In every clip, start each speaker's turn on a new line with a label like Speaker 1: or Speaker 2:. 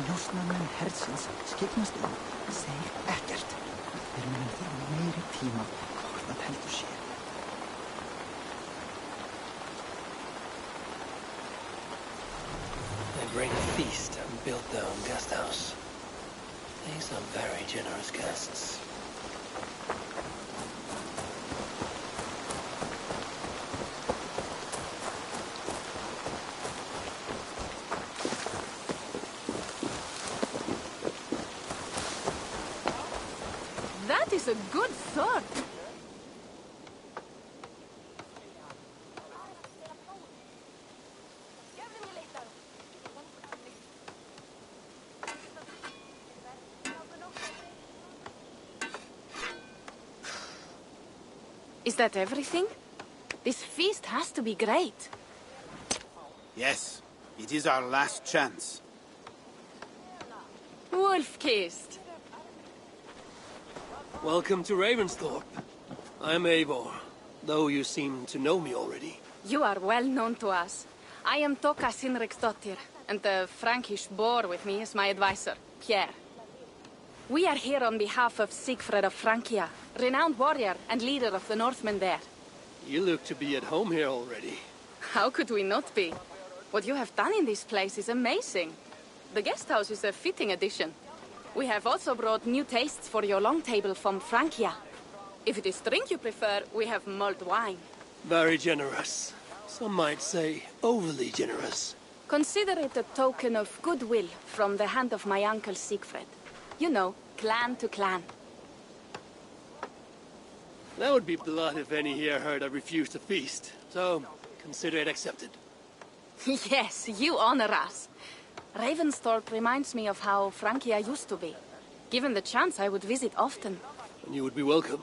Speaker 1: Njósnarmenn hersins skipnast segir ekkert. Þeir munum þurfa meiri tíma hvort það heldur sé.
Speaker 2: They bring a feast and build their own guest house. These are very generous guests.
Speaker 3: That is a good sword. Is that everything? This feast has to be great.
Speaker 4: Yes, it is our last chance.
Speaker 3: Wolf-kissed.
Speaker 2: Welcome to Ravensthorpe. I'm Eivor, though you seem to know me already.
Speaker 3: You are well known to us. I am Toka Sinriksdottir, and the Frankish boar with me is my advisor, Pierre. We are here on behalf of Sigfred of Francia, renowned warrior and leader of the Northmen there.
Speaker 2: You look to be at home here already.
Speaker 3: How could we not be? What you have done in this place is amazing. The guest house is a fitting addition. We have also brought new tastes for your long table from Francia. If it is drink you prefer, we have mulled wine.
Speaker 2: Very generous. Some might say overly generous.
Speaker 3: Consider it a token of goodwill from the hand of my uncle Sigfred. You know, clan to clan.
Speaker 2: That would be blood if any here heard I refused to feast. So, consider it accepted.
Speaker 3: Yes, you honor us. Ravensthorpe reminds me of how Francia used to be. Given the chance, I would visit often.
Speaker 2: And you would be welcome.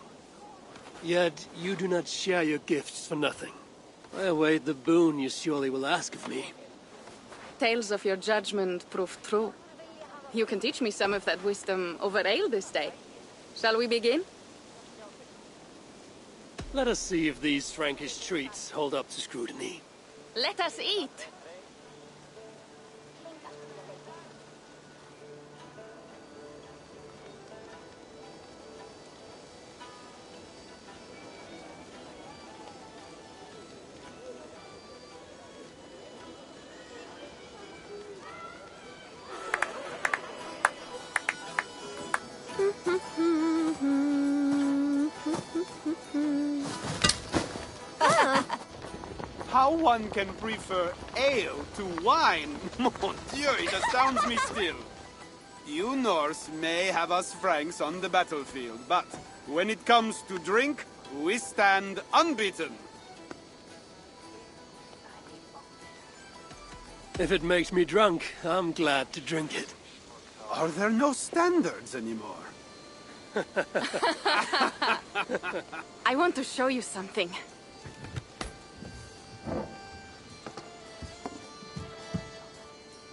Speaker 2: Yet, you do not share your gifts for nothing. I await the boon you surely will ask of me.
Speaker 3: Tales of your judgment prove true. You can teach me some of that wisdom over ale this day. Shall we begin?
Speaker 2: Let us see if these Frankish treats hold up to scrutiny.
Speaker 3: Let us eat!
Speaker 4: How one can prefer ale to wine? Mon Dieu, it astounds me still. You Norse may have us Franks on the battlefield, but when it comes to drink, we stand unbeaten.
Speaker 2: If it makes me drunk, I'm glad to drink it.
Speaker 4: Are there no standards anymore?
Speaker 3: I want to show you something.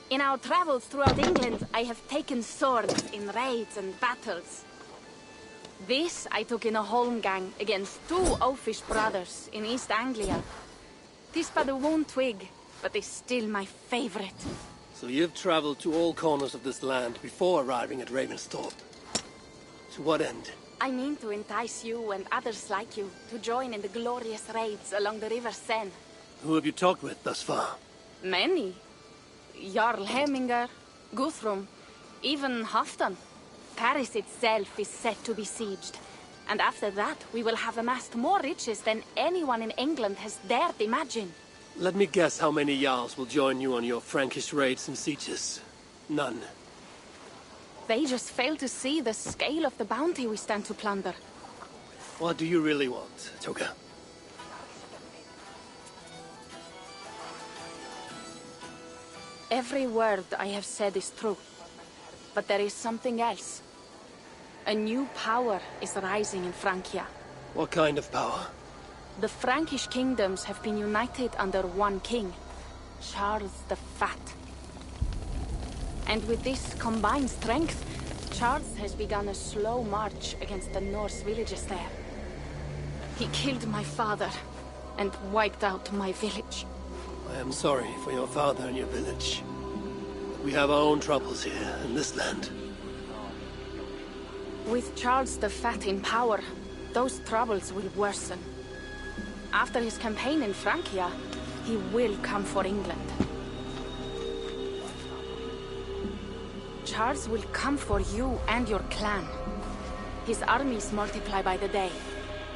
Speaker 3: In our travels throughout England, I have taken swords in raids and battles. This I took in a holmgang against two oafish brothers in East Anglia. Tis but a worn twig, but is still my favorite.
Speaker 2: So you've traveled to all corners of this land before arriving at Ravensthorpe. To what end?
Speaker 3: I mean to entice you and others like you to join in the glorious raids along the River Seine.
Speaker 2: Who have you talked with thus far?
Speaker 3: Many. Jarl Hemminger, Guthrum, even Halfdan. Paris itself is set to be sieged. And after that, we will have amassed more riches than anyone in England has dared imagine.
Speaker 2: Let me guess how many Jarls will join you on your Frankish raids and sieges. None.
Speaker 3: They just fail to see the scale of the bounty we stand to plunder.
Speaker 2: What do you really want, Toka?
Speaker 3: Every word I have said is true. But there is something else. A new power is rising in Francia.
Speaker 2: What kind of power?
Speaker 3: The Frankish kingdoms have been united under one king, Charles the Fat. And with this combined strength, Charles has begun a slow march against the Norse villages there. He killed my father and wiped out my village.
Speaker 2: I am sorry for your father and your village. We have our own troubles here in this land.
Speaker 3: With Charles the Fat in power, those troubles will worsen. After his campaign in Francia, he will come for England. Charles will come for you and your clan. His armies multiply by the day.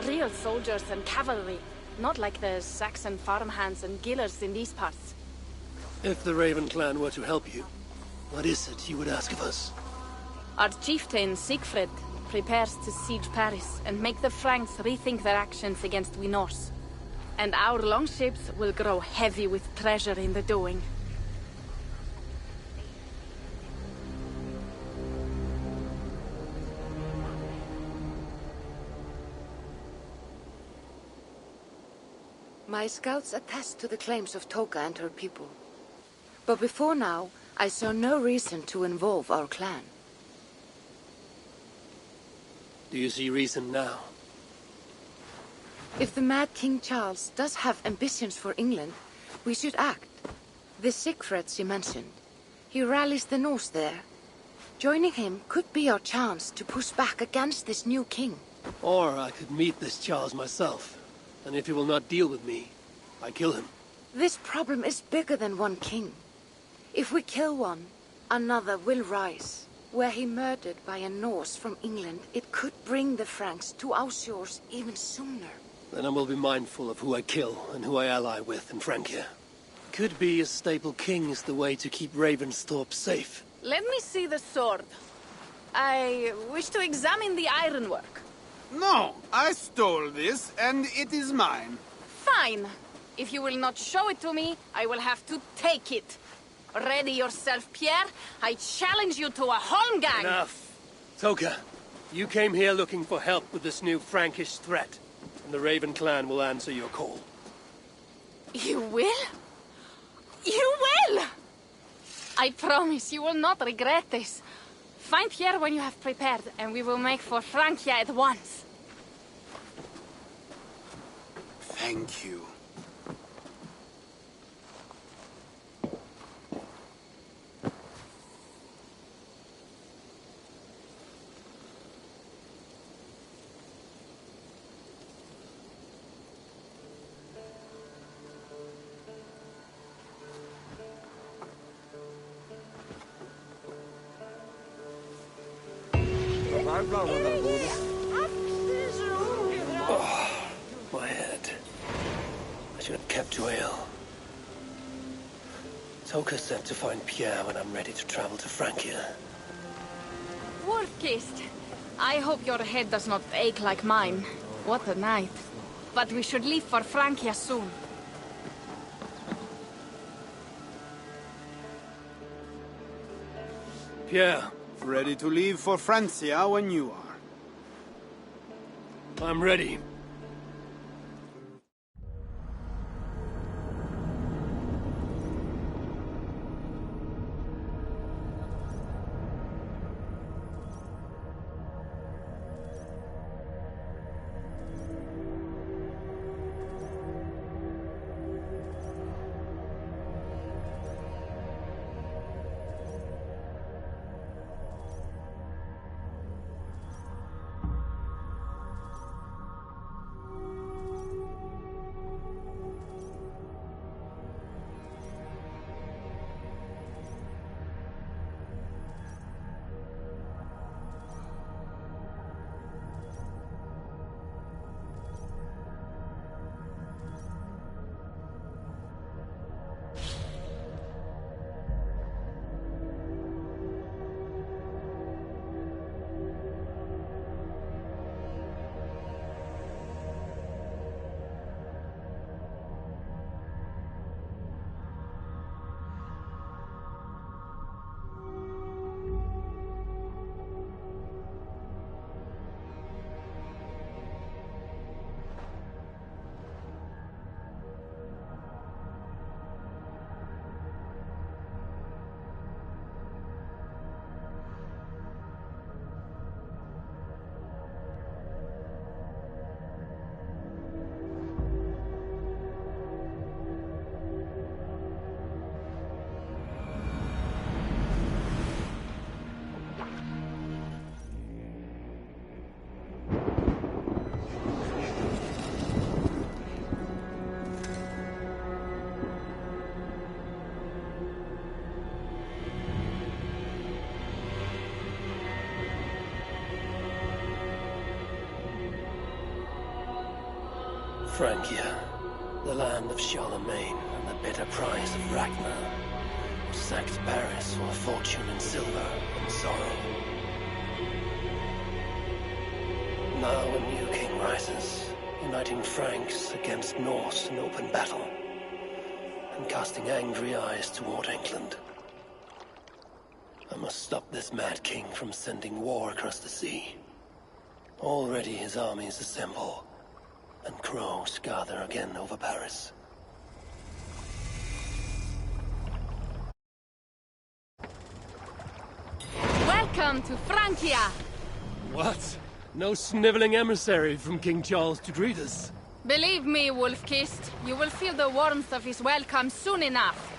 Speaker 3: Real soldiers and cavalry, not like the Saxon farmhands and gillers in these parts.
Speaker 2: If the Raven clan were to help you, what is it you would ask of us?
Speaker 3: Our chieftain, Siegfried, prepares to siege Paris and make the Franks rethink their actions against we Norse. And our longships will grow heavy with treasure in the doing.
Speaker 5: My scouts attest to the claims of Toka and her people. But before now, I saw no reason to involve our clan.
Speaker 2: Do you see reason now?
Speaker 5: If the mad King Charles does have ambitions for England, we should act. The Siegfrieds you mentioned, he rallies the Norse there. Joining him could be our chance to push back against this new king.
Speaker 2: Or I could meet this Charles myself. And if he will not deal with me, I kill him.
Speaker 5: This problem is bigger than one king. If we kill one, another will rise. Were he murdered by a Norse from England, it could bring the Franks to our shores even sooner.
Speaker 2: Then I will be mindful of who I kill and who I ally with in Francia. Could be a stable king is the way to keep Ravensthorpe safe.
Speaker 3: Let me see the sword. I wish to examine the ironwork.
Speaker 4: No, I stole this, and it is mine.
Speaker 3: Fine. If you will not show it to me, I will have to take it. Ready yourself, Pierre. I challenge you to a holmgang.
Speaker 2: Enough. Toka, you came here looking for help with this new Frankish threat, and the Raven clan will answer your call.
Speaker 3: You will? You will! I promise you will not regret this. Find Pierre when you have prepared, and we will make for Francia at once.
Speaker 4: Thank you.
Speaker 2: Oh, my head. I should have kept to ale. Toka said to find Pierre when I'm ready to travel to Francia.
Speaker 3: Wolf-kissed. I hope your head does not ache like mine. What a night. But we should leave for Francia soon.
Speaker 2: Pierre,
Speaker 4: Ready to leave for Francia when you are.
Speaker 2: I'm ready. Francia, the land of Charlemagne and the bitter prize of Ragnar, who sacked Paris for a fortune in silver and sorrow. Now a new king rises, uniting Franks against Norse in open battle, and casting angry eyes toward England. I must stop this mad king from sending war across the sea. Already his armies assemble, and crows gather again over Paris.
Speaker 3: Welcome to Francia!
Speaker 2: What? No sniveling emissary from King Charles to greet us?
Speaker 3: Believe me, Wolf-Kissed, you will feel the warmth of his welcome soon enough.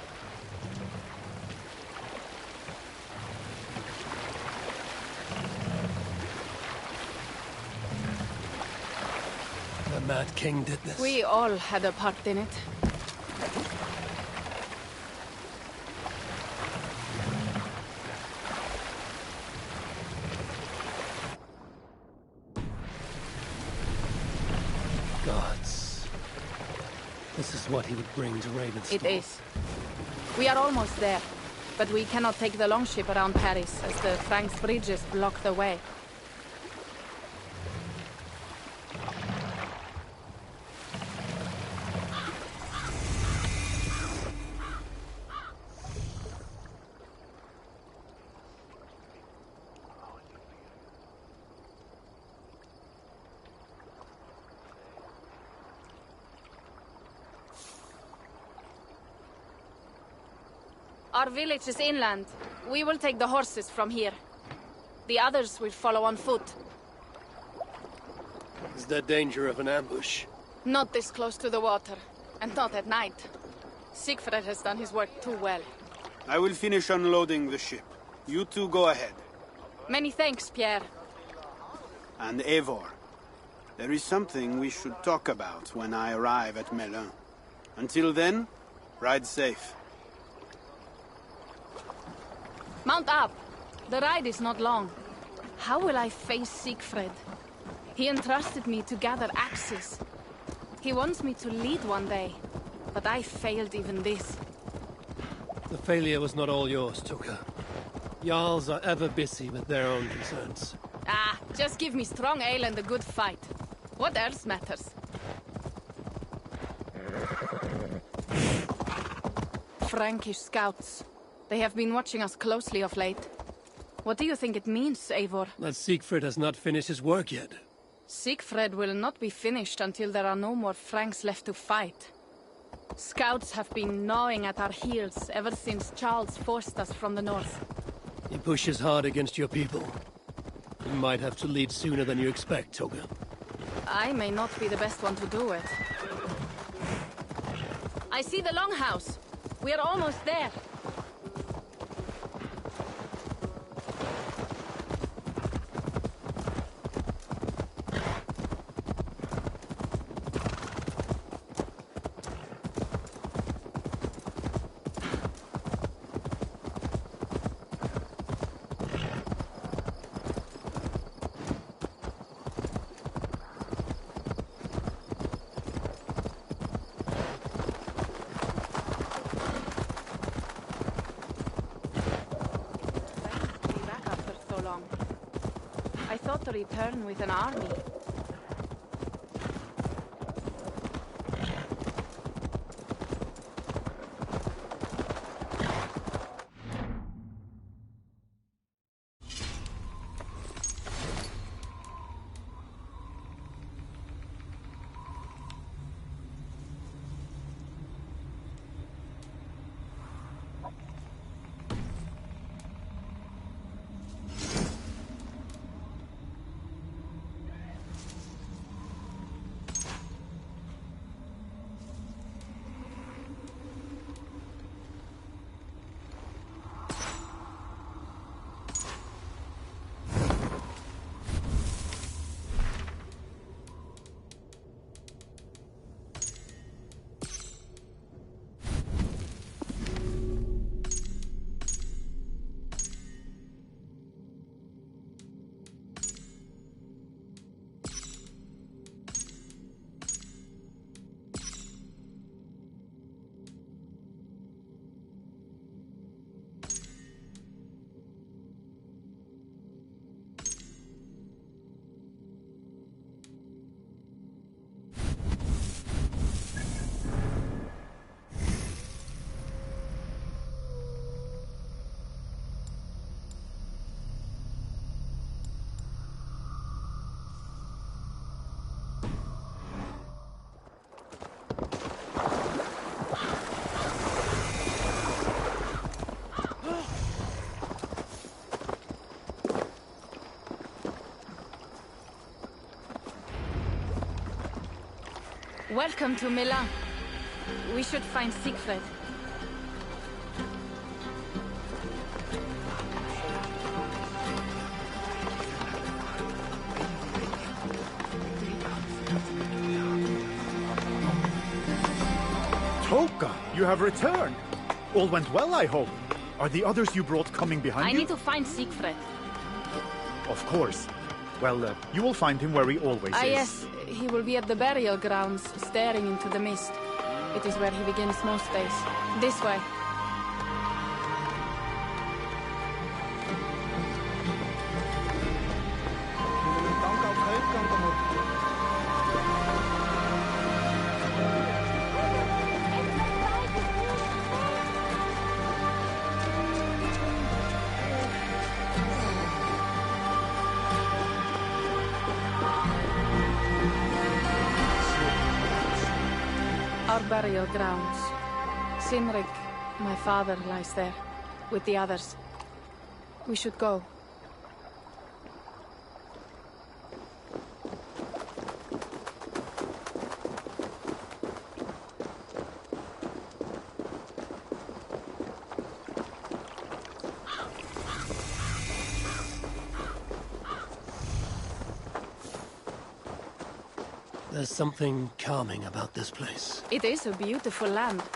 Speaker 2: The Mad King did this.
Speaker 3: We all had a part in it.
Speaker 2: Gods. This is what he would bring to Ravenstorm.
Speaker 3: It is. We are almost there, but we cannot take the longship around Paris as the Franks' bridges block the way. Our village is inland. We will take the horses from here. The others will follow on foot.
Speaker 2: Is there danger of an ambush?
Speaker 3: Not this close to the water, and not at night. Siegfried has done his work too well.
Speaker 4: I will finish unloading the ship. You two go ahead.
Speaker 3: Many thanks, Pierre.
Speaker 4: And Eivor, there is something we should talk about when I arrive at Melun. Until then, ride safe.
Speaker 3: Mount up. The ride is not long. How will I face Siegfried? He entrusted me to gather axes. He wants me to lead one day, but I failed even this.
Speaker 2: The failure was not all yours, Tuka. Jarls are ever busy with their own concerns.
Speaker 3: Ah, just give me strong ale and a good fight. What else matters? Frankish scouts. They have been watching us closely of late. What do you think it means, Eivor?
Speaker 2: That Siegfried has not finished his work yet.
Speaker 3: Siegfried will not be finished until there are no more Franks left to fight. Scouts have been gnawing at our heels ever since Charles forced us from the north.
Speaker 2: He pushes hard against your people. You might have to lead sooner than you expect, Toga.
Speaker 3: I may not be the best one to do it. I see the longhouse. We are almost there. I thought to return with an army. Welcome to Milan. We should find Siegfried.
Speaker 6: Toka, you have returned. All went well, I hope. Are the others you brought coming behind
Speaker 3: I
Speaker 6: you?
Speaker 3: need to find Siegfried.
Speaker 6: Of course. Well, you will find him where he always is.
Speaker 3: Yes. He will be at the burial grounds, staring into the mist. It is where he begins most days. This way. Our burial grounds. Cynric, my father, lies there, with the others. We should go.
Speaker 2: There's something calming about this place.
Speaker 3: It is a beautiful land. It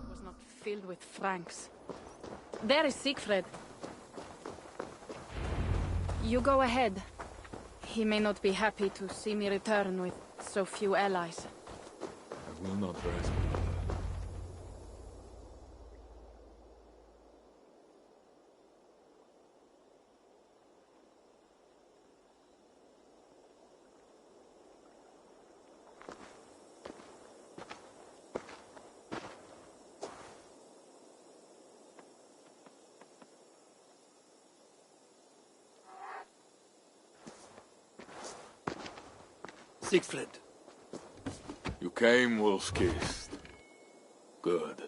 Speaker 3: was not filled with Franks. There is Siegfried. You go ahead. He may not be happy to see me return with so few allies.
Speaker 7: I will not rest.
Speaker 2: Siegfried.
Speaker 7: You came, Wolf-Kissed. Good.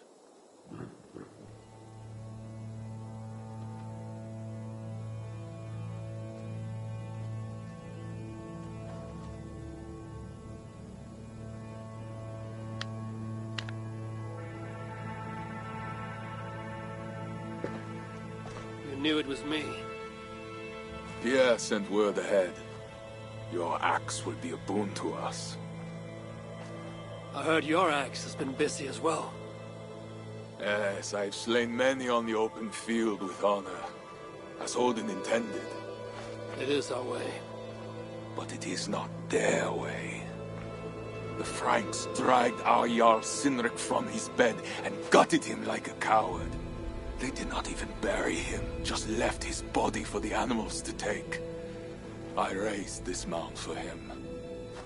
Speaker 2: You knew it was me.
Speaker 7: Pierre sent word ahead. Your axe will be a boon to us.
Speaker 2: I heard your axe has been busy as well.
Speaker 7: Yes, I've slain many on the open field with honor, as Odin intended.
Speaker 2: It is our way.
Speaker 7: But it is not their way. The Franks dragged our Jarl Cynric from his bed and gutted him like a coward. They did not even bury him, just left his body for the animals to take. I raised this mound for him.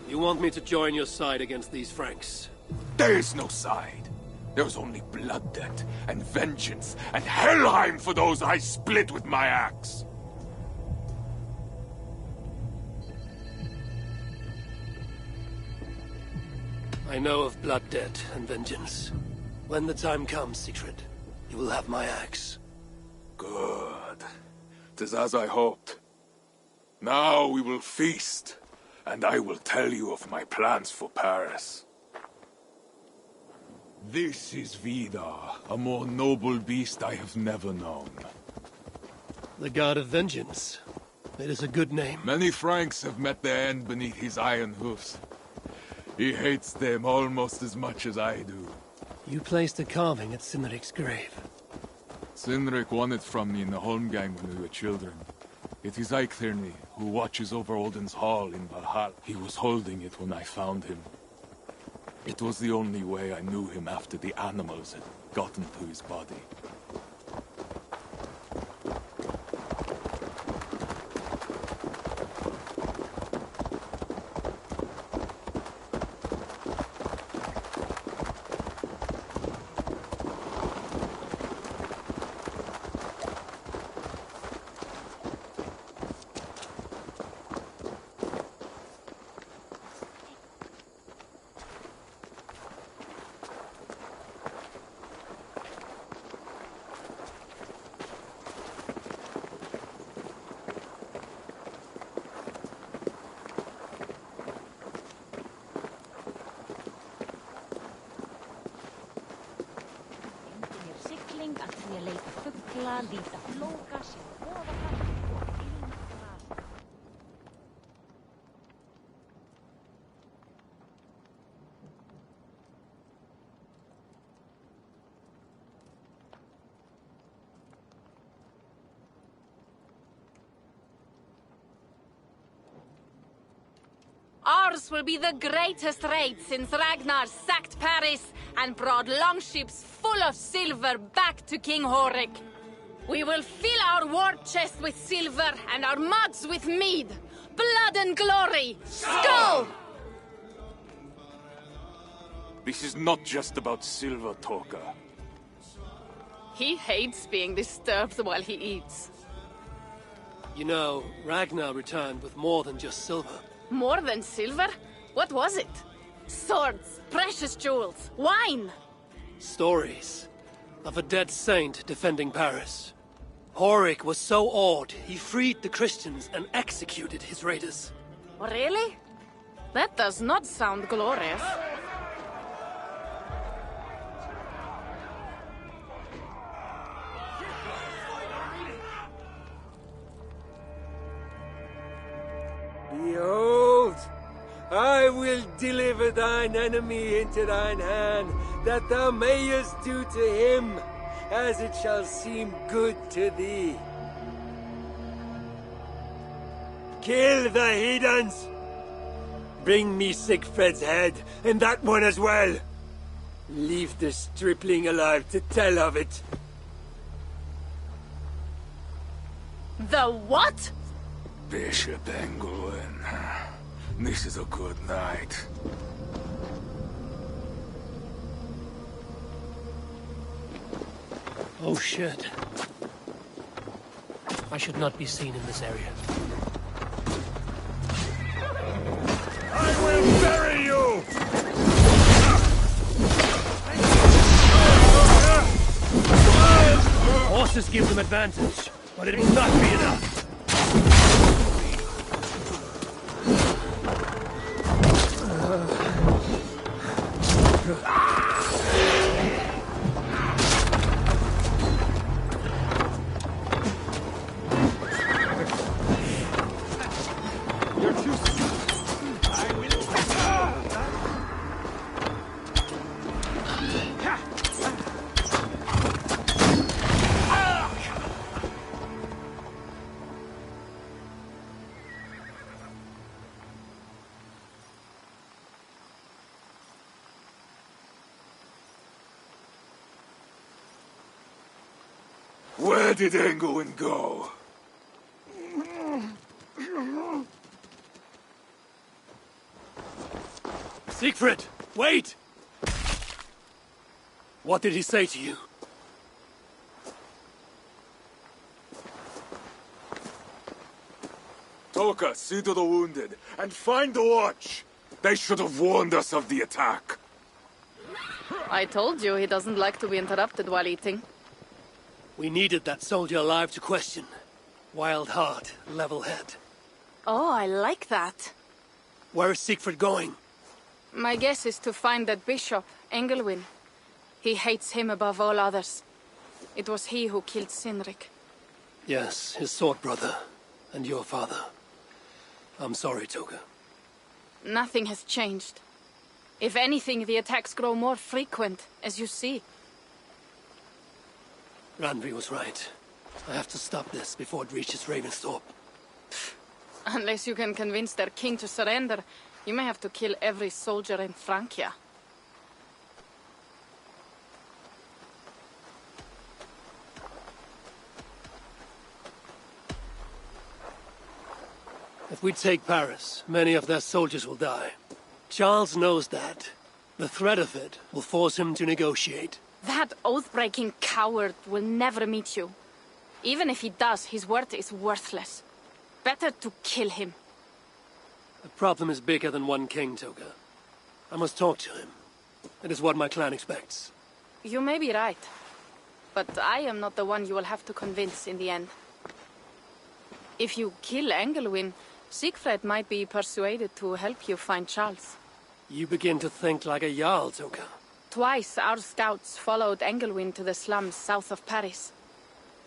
Speaker 2: You want me to join your side against these Franks?
Speaker 7: There is no side. There is only blood debt and vengeance and Helheim for those I split with my axe.
Speaker 2: I know of blood debt and vengeance. When the time comes, Siegfried, you will have my axe.
Speaker 7: Good. 'Tis as I hoped. Now we will feast, and I will tell you of my plans for Paris. This is Vidar, a more noble beast I have never known.
Speaker 2: The God of Vengeance. It is a good name.
Speaker 7: Many Franks have met their end beneath his iron hoofs. He hates them almost as much as I do.
Speaker 2: You placed a carving at Cynric's grave.
Speaker 7: Cynric won it from me in the Holmgang when we were children. It is Eikthirni, who watches over Odin's hall in Valhalla. He was holding it when I found him. It was the only way I knew him after the animals had gotten to his body.
Speaker 8: England viita loukas ja muovakas.
Speaker 3: Ours will be the greatest raid since Ragnar sacked Paris and brought longships full of silver back to King Horik. We will fill our war chest with silver and our mugs with mead. Blood and glory! Skull!
Speaker 7: This is not just about silver, Toka.
Speaker 3: He hates being disturbed while he eats.
Speaker 2: You know, Ragnar returned with more than just silver.
Speaker 3: More than silver? What was it? Swords, precious jewels, wine!
Speaker 2: Stories of a dead saint defending Paris. Horik was so awed, he freed the Christians and executed his raiders.
Speaker 3: Really? That does not sound glorious.
Speaker 9: Behold, I will deliver thine enemy into thine hand, that thou mayest do to him as it shall seem good to thee. Kill the heathens! Bring me Sigfred's head, and that one as well. Leave the stripling alive to tell of it.
Speaker 3: The what?
Speaker 7: Bishop Engelwin. This is a good night.
Speaker 2: Oh shit. I should not be seen in this area.
Speaker 9: I will bury you!
Speaker 2: Horses give them advantage, but it will not be enough.
Speaker 7: Where did Engelwin go?
Speaker 2: Siegfried, wait! What did he say to you?
Speaker 7: Toka, see to the wounded, and find the watch! They should have warned us of the attack.
Speaker 3: I told you he doesn't like to be interrupted while eating.
Speaker 2: We needed that soldier alive to question. Wild heart, level head.
Speaker 3: Oh, I like that.
Speaker 2: Where is Siegfried going?
Speaker 3: My guess is to find that bishop, Engelwin. He hates him above all others. It was he who killed Cynric.
Speaker 2: Yes, his sword brother, and your father. I'm sorry, Toga.
Speaker 3: Nothing has changed. If anything, the attacks grow more frequent, as you see.
Speaker 2: Randvi was right. I have to stop this before it reaches Ravensthorpe.
Speaker 3: Unless you can convince their king to surrender, you may have to kill every soldier in Francia.
Speaker 2: If we take Paris, many of their soldiers will die. Charles knows that. The threat of it will force him to negotiate.
Speaker 3: That oath-breaking coward will never meet you. Even if he does, his word is worthless. Better to kill him.
Speaker 2: The problem is bigger than one king, Toga. I must talk to him. It is what my clan expects.
Speaker 3: You may be right. But I am not the one you will have to convince in the end. If you kill Engelwin, Siegfried might be persuaded to help you find Charles.
Speaker 2: You begin to think like a Jarl, Toga.
Speaker 3: Twice our scouts followed Engelwin to the slums south of Paris.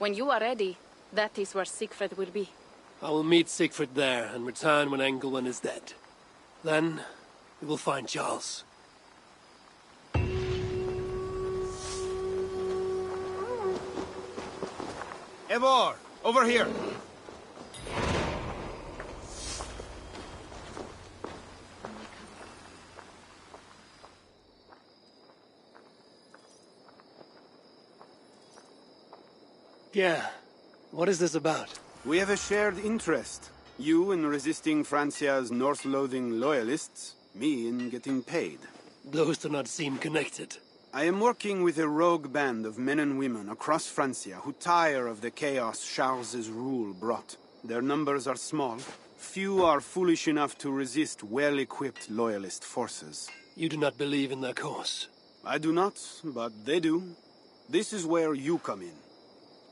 Speaker 3: When you are ready, that is where Siegfried will be.
Speaker 2: I will meet Siegfried there and return when Engelwin is dead. Then, we will find Charles.
Speaker 4: Eivor, over here!
Speaker 2: Yeah. What is this about?
Speaker 4: We have a shared interest. You in resisting Francia's Norse-loathing loyalists, me in getting paid.
Speaker 2: Those do not seem connected.
Speaker 4: I am working with a rogue band of men and women across Francia who tire of the chaos Charles's rule brought. Their numbers are small. Few are foolish enough to resist well-equipped loyalist forces.
Speaker 2: You do not believe in their cause?
Speaker 4: I do not, but they do. This is where you come in.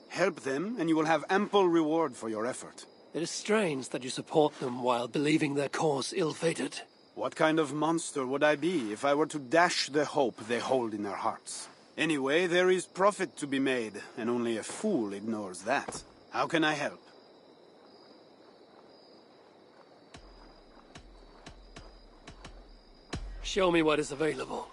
Speaker 4: Help them, and you will have ample reward for your effort.
Speaker 2: It is strange that you support them while believing their cause ill-fated.
Speaker 4: What kind of monster would I be if I were to dash the hope they hold in their hearts? Anyway, there is profit to be made, and only a fool ignores that. How can I help?
Speaker 2: Show me what is available.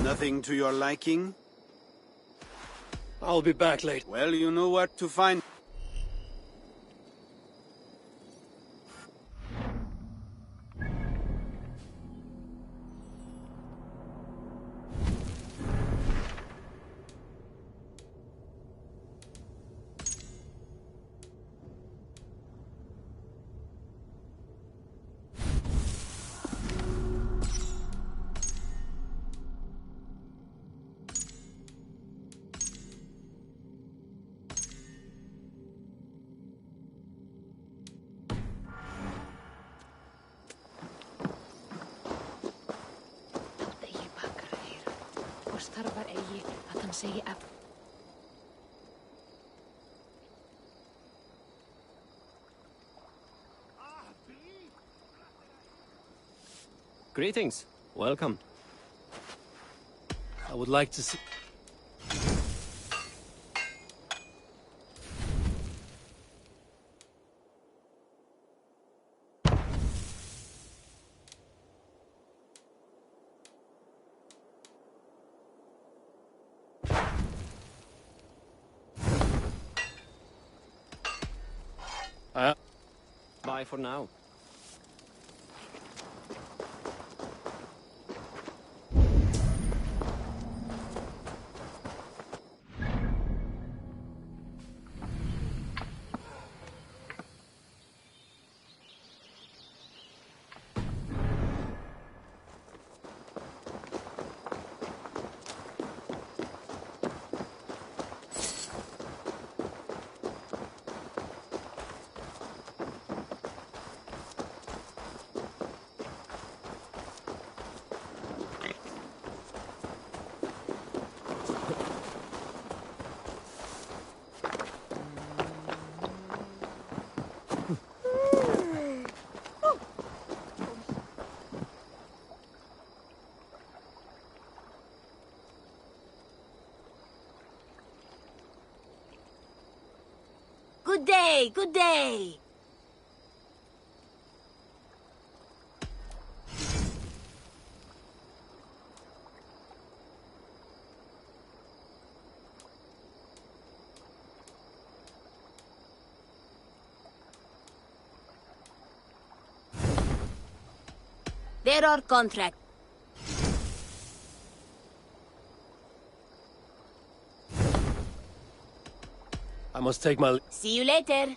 Speaker 4: Nothing to your liking?
Speaker 2: I'll be back later.
Speaker 4: Well, you know where to find...
Speaker 10: Greetings. Welcome.
Speaker 2: I would like to see...
Speaker 10: Bye for now.
Speaker 11: Good day, good day. There are contracts.
Speaker 9: must take my...
Speaker 11: See you later.